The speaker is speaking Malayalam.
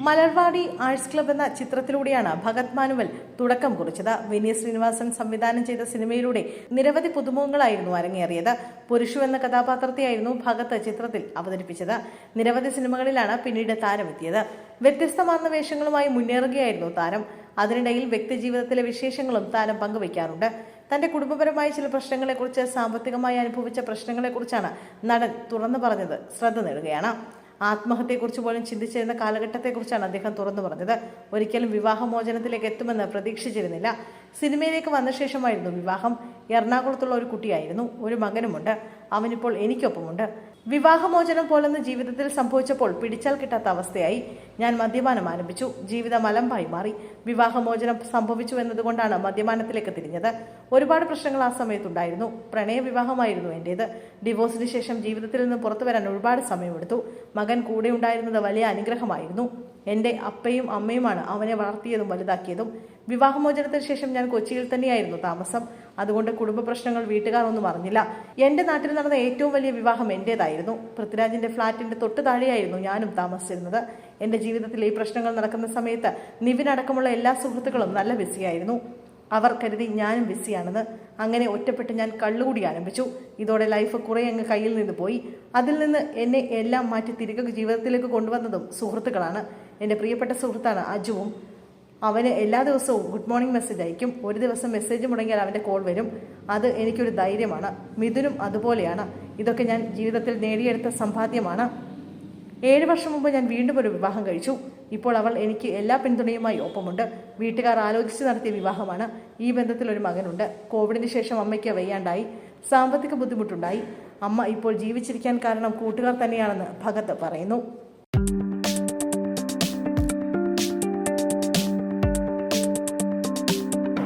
മലർവാടി ആർട്സ് ക്ലബ് എന്ന ചിത്രത്തിലൂടെയാണ് ഭഗത് മാനുവൽ തുടക്കം കുറിച്ചത്. വിനീത് ശ്രീനിവാസൻ സംവിധാനം ചെയ്ത സിനിമയിലൂടെ നിരവധി പുതുമുഖങ്ങളായിരുന്നു അരങ്ങേറിയത്. പുരുഷു എന്ന കഥാപാത്രത്തെയായിരുന്നു ഭഗത് ചിത്രത്തിൽ അവതരിപ്പിച്ചത്. നിരവധി സിനിമകളിലാണ് പിന്നീട് താരമെത്തിയത്. വ്യത്യസ്തമാർന്ന വേഷങ്ങളുമായി മുന്നേറുകയായിരുന്നു താരം. അതിനിടയിൽ വ്യക്തിജീവിതത്തിലെ വിശേഷങ്ങളും താരം പങ്കുവയ്ക്കാറുണ്ട്. തന്റെ കുടുംബപരമായ ചില പ്രശ്നങ്ങളെക്കുറിച്ച്, സാമ്പത്തികമായി അനുഭവിച്ച പ്രശ്നങ്ങളെക്കുറിച്ചാണ് നടൻ തുറന്നു പറഞ്ഞത് ശ്രദ്ധ നേടുകയാണ്. ആത്മഹത്യയെക്കുറിച്ച് പോലും ചിന്തിച്ചിരുന്ന കാലഘട്ടത്തെക്കുറിച്ചാണ് അദ്ദേഹം തുറന്നു പറഞ്ഞത്. ഒരിക്കലും വിവാഹമോചനത്തിലേക്ക് എത്തുമെന്ന് പ്രതീക്ഷിച്ചിരുന്നില്ല. സിനിമയിലേക്ക് വന്ന ശേഷമായിരുന്നു വിവാഹം. എറണാകുളത്തുള്ള ഒരു കുട്ടിയായിരുന്നു. ഒരു മകനുമുണ്ട്. അവനിപ്പോൾ എനിക്കൊപ്പമുണ്ട്. വിവാഹമോചനം പോലൊന്ന് ജീവിതത്തിൽ സംഭവിച്ചപ്പോൾ പിടിച്ചാൽ കിട്ടാത്ത അവസ്ഥയായി. ഞാൻ മദ്യപാനം ആരംഭിച്ചു. ജീവിതം അലമ്പായി മാറി. വിവാഹമോചനം സംഭവിച്ചു എന്നതുകൊണ്ടാണ് മദ്യപാനത്തിലേക്ക് തിരിഞ്ഞത്. ഒരുപാട് പ്രശ്നങ്ങൾ ആ സമയത്തുണ്ടായിരുന്നു. പ്രണയ വിവാഹമായിരുന്നു എന്റേത്. ഡിവോഴ്സിന് ശേഷം ജീവിതത്തിൽ നിന്ന് പുറത്തു വരാൻ ഒരുപാട് സമയമെടുത്തു. മകൻ കൂടെ ഉണ്ടായിരുന്നത് വലിയ അനുഗ്രഹമായിരുന്നു. എൻ്റെ അപ്പയും അമ്മയുമാണ് അവനെ വളർത്തിയതും വലുതാക്കിയതും. വിവാഹമോചനത്തിന് ശേഷം ഞാൻ കൊച്ചിയിൽ തന്നെയായിരുന്നു താമസം. അതുകൊണ്ട് കുടുംബ പ്രശ്നങ്ങൾ വീട്ടുകാർ ഒന്നും അറിഞ്ഞില്ല. എൻ്റെ നാട്ടിൽ നടന്ന ഏറ്റവും വലിയ വിവാഹം എൻ്റേതായിരുന്നു. പൃഥ്വിരാജിന്റെ ഫ്ളാറ്റിന്റെ തൊട്ട് താഴെയായിരുന്നു ഞാനും താമസിച്ചിരുന്നത്. എൻ്റെ ജീവിതത്തിൽ ഈ പ്രശ്നങ്ങൾ നടക്കുന്ന സമയത്ത് നിവിൻ അടക്കമുള്ള എല്ലാ സുഹൃത്തുക്കളും നല്ല ബിസിയായിരുന്നു. അവർ കരുതി ഞാനും ബിസിയാണെന്ന്. അങ്ങനെ ഒറ്റപ്പെട്ട് ഞാൻ കള്ളുകൂടി ആരംഭിച്ചു. ഇതോടെ ലൈഫ് കുറെ അങ്ങ് കയ്യിൽ നിന്ന് പോയി. അതിൽ നിന്ന് എന്നെ എല്ലാം മാറ്റി തിരികെ ജീവിതത്തിലേക്ക് കൊണ്ടുവന്നതും സുഹൃത്തുക്കളാണ്. എൻ്റെ പ്രിയപ്പെട്ട സുഹൃത്താണ് അജുവും. അവന് എല്ലാ ദിവസവും ഗുഡ് മോർണിംഗ് മെസ്സേജ് അയക്കും. ഒരു ദിവസം മെസ്സേജ് മുടങ്ങിയാൽ അവൻ്റെ കോൾ വരും. അത് എനിക്കൊരു ധൈര്യമാണ്. മിഥുനും അതുപോലെയാണ്. ഇതൊക്കെ ഞാൻ ജീവിതത്തിൽ നേടിയെടുത്ത സമ്പാദ്യമാണ്. 7 വർഷം മുമ്പ് ഞാൻ വീണ്ടും ഒരു വിവാഹം കഴിച്ചു. ഇപ്പോൾ അവൾ എനിക്ക് എല്ലാ പിന്തുണയുമായി ഒപ്പമുണ്ട്. വീട്ടുകാർ ആലോചിച്ച് നടത്തിയ വിവാഹമാണ്. ഈ ബന്ധത്തിൽ ഒരു മകനുണ്ട്. കോവിഡിന് ശേഷം അമ്മയ്ക്ക് വയ്യാണ്ടായി. സാമ്പത്തിക ബുദ്ധിമുട്ടുണ്ടായി. അമ്മ ഇപ്പോൾ ജീവിച്ചിരിക്കാൻ കാരണം കൂട്ടുകാർ തന്നെയാണെന്ന് ഭഗത് പറയുന്നു.